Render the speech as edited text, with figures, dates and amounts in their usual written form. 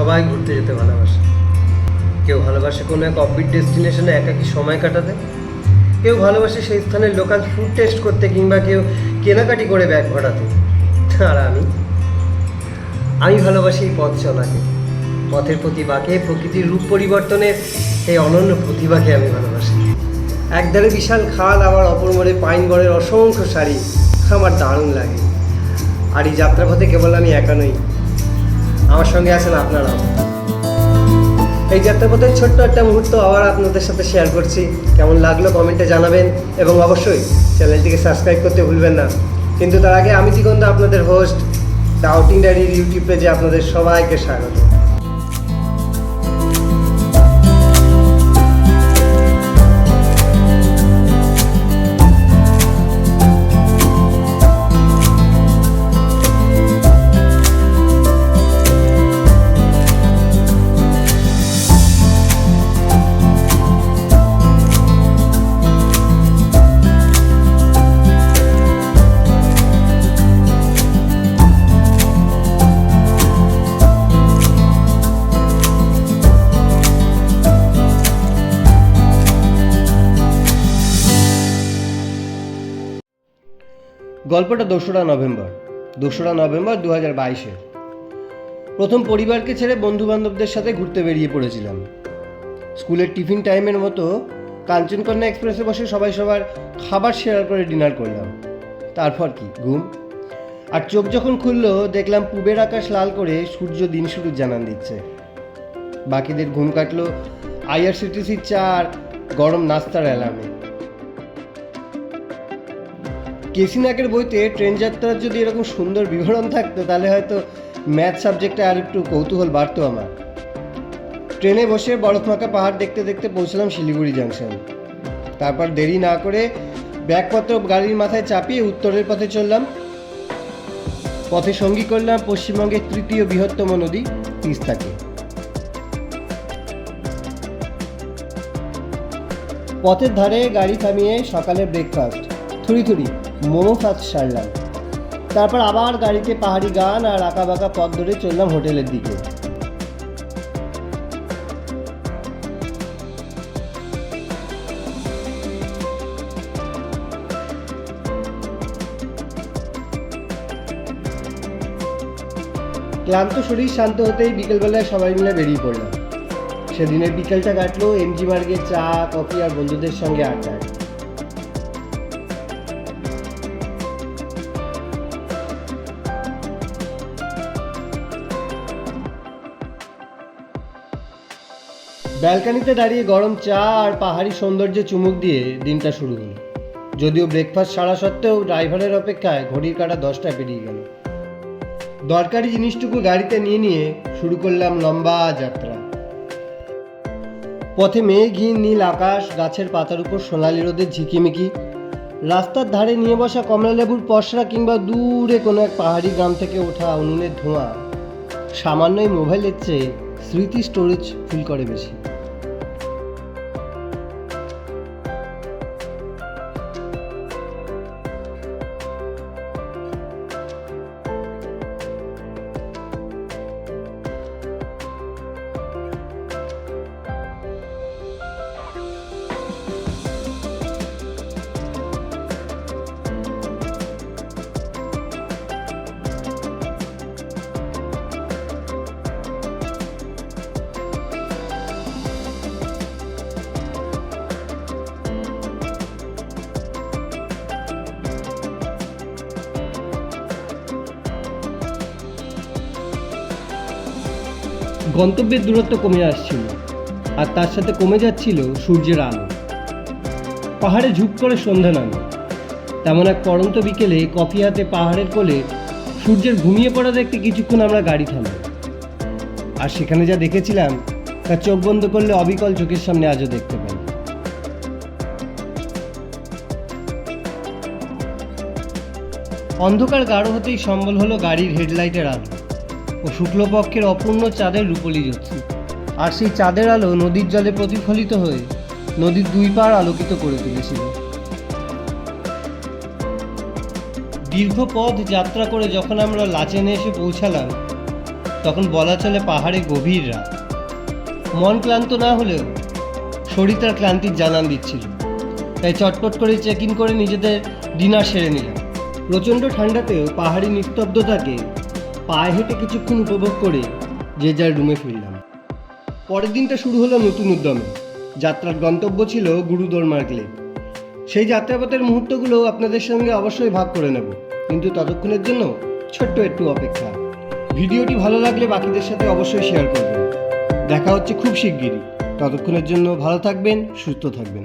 সবাই ঘুরতে যেতে ভালোবাসে। কেউ ভালোবাসে কোনো এক অফবিট ডেস্টিনেশনে একাকী সময় কাটাতে, কেউ ভালোবাসে সেই স্থানের লোকাল ফুড টেস্ট করতে, কিংবা কেউ কেনাকাটি করে ব্যাগ ভরাতে। আর আমি ভালোবাসি এই পথ চলাকে, পথের প্রতি বাঁকে প্রকৃতির রূপ পরিবর্তনের এই অনন্য প্রতিভাকে আমি ভালোবাসি। একধারে বিশাল খাল, আবার অপর মোড়ে পাইন বরের অসংখ্য শাড়ি আমার দারুণ লাগে। আর এই যাত্রাপথে কেবল আমি একা নই, আমার সঙ্গে আছেন আপনারাও। এই যাত্রাপথের ছোট্ট একটা মুহূর্ত আবার আপনাদের সাথে শেয়ার করছি। কেমন লাগলো কমেন্টে জানাবেন, এবং অবশ্যই চ্যানেলটিকে সাবস্ক্রাইব করতে ভুলবেন না। কিন্তু তার আগে আমি দিগন্ত, আপনাদের হোস্ট, দ্য আউটিং ডায়েরির ইউটিউব পেজে আপনাদের সবাইকে স্বাগত। গল্পটা 2রা নভেম্বর 2022-এর। প্রথম পরিবারকে ছেড়ে বন্ধুবান্ধবদের সাথে ঘুরতে বেরিয়ে পড়েছিলাম। স্কুলের টিফিন টাইমের মতো কাঞ্চনকন্যা এক্সপ্রেসে বসে সবাই সবার খাবার শেয়ার করে ডিনার করলাম। তারপর কি ঘুম। আর চোখ যখন খুললো দেখলাম পূবের আকাশ লাল করে সূর্য দিন শুরুর জানান দিচ্ছে। বাকিদের ঘুম কাটলো আইআরসিটিসির চা আর গরম নাস্তার অ্যালার্মে। কেসি নাগের বইতে ট্রেন যাত্রার যদি এরকম সুন্দর বিবরণ থাকতো তাহলে হয়তো ম্যাথ সাবজেক্টে আর একটু কৌতূহল বাড়তো আমার। ট্রেনে বসে বরফমাখা পাহাড় দেখতে দেখতে পৌঁছলাম শিলিগুড়ি জাংশন। তারপর দেরি না করে ব্যাগপত্র গাড়ির মাথায় চাপিয়ে উত্তরের পথে চললাম। পথে সঙ্গী করলাম পশ্চিমবঙ্গের 3য় বৃহত্তম নদী তিস্তাকে। পথের ধারে গাড়ি থামিয়ে সকালে ব্রেকফাস্ট, থুড়ি মোমো ফাস্ট সারলাম। তারপর আবার গাড়িতে পাহাড়ি গান আর আঁকাবাঁকা পথ ধরে চললাম হোটেলের দিকে। ক্লান্ত শরীর শান্ত হতেই বিকেলবেলায় সবাই মিলে বেরিয়ে পড়লাম। সেদিনের বিকেলটা কাটলো এমজি মার্গে চা, কফি আর বন্ধুদের সঙ্গে আড্ডায়। ব্যালকানিতে দাঁড়িয়ে গরম চা আর পাহাড়ি সৌন্দর্যে চুমুক দিয়ে দিনটা শুরু হলো। যদিও ব্রেকফাস্ট সারা সত্ত্বেও ড্রাইভারের অপেক্ষায় ঘড়ির কাঁটা 10টা পেরিয়ে গেল। দরকারি জিনিসটুকু গাড়িতে নিয়ে শুরু করলাম লম্বা যাত্রা। পথে মেঘহীন নীল আকাশ, গাছের পাতার উপর সোনালি রোদের ঝিকিমিকি, রাস্তার ধারে নিয়ে বসা কমলালেবুর পসরা, কিংবা দূরে কোনো এক পাহাড়ি গ্রাম থেকে ওঠা উনুনের ধোঁয়া সামান্যই মোবাইলের চেয়ে স্মৃতি স্টোরেজ ফিল করে বেশি। গন্তব্যের দূরত্ব কমে আসছিল, আর তার সাথে কমে যাচ্ছিল সূর্যের আলো। পাহাড়ে ঝুপ করে সন্ধ্যা নামে। তেমন এক পড়ন্ত বিকেলে কফি হাতে পাহাড়ের কোলে সূর্যের ঘুমিয়ে পড়া দেখতে কিছুক্ষণ আমরা গাড়ি থামাই। আর সেখানে যা দেখেছিলাম তা চোখ বন্ধ করলে অবিকল চোখের সামনে আজও দেখতে পাই। অন্ধকার গাঢ় হতেই সম্বল হলো গাড়ির হেডলাইটের আলো ও শুক্লপক্ষের অপূর্ণ চাঁদের রূপলি জ্যোৎস্না। আর সেই চাঁদের আলো নদীর জলে প্রতিফলিত হয়ে নদীর দুই পাড় আলোকিত করে তুলেছিল। দীর্ঘ পথ যাত্রা করে যখন আমরা লাচেনে এসে পৌঁছালাম তখন বলা চলে পাহাড়ে গভীর রাত। মন ক্লান্ত না হলেও শরীর তার ক্লান্তির জানান দিচ্ছিল, তাই চটপট করে চেক ইন করে নিজেদের ডিনার সেরে নিলাম। প্রচণ্ড ঠান্ডাতেও পাহাড়ি নিস্তব্ধতাকে পায়ে হেঁটে কিছুক্ষণ উপভোগ করে যে যার রুমে ফিরলাম। পরের দিনটা শুরু হলো নতুন উদ্যমে। যাত্রার গন্তব্য ছিল গুরুদোরমার্গ লেক। সেই যাত্রাপথের মুহূর্তগুলো আপনাদের সঙ্গে অবশ্যই ভাগ করে নেব, কিন্তু ততক্ষণের জন্য ছোট্ট একটু অপেক্ষা। ভিডিওটি ভালো লাগলে বাকিদের সাথে অবশ্যই শেয়ার করবেন। দেখা হচ্ছে খুব শিগগিরই। ততক্ষণের জন্য ভালো থাকবেন, সুস্থ থাকবেন।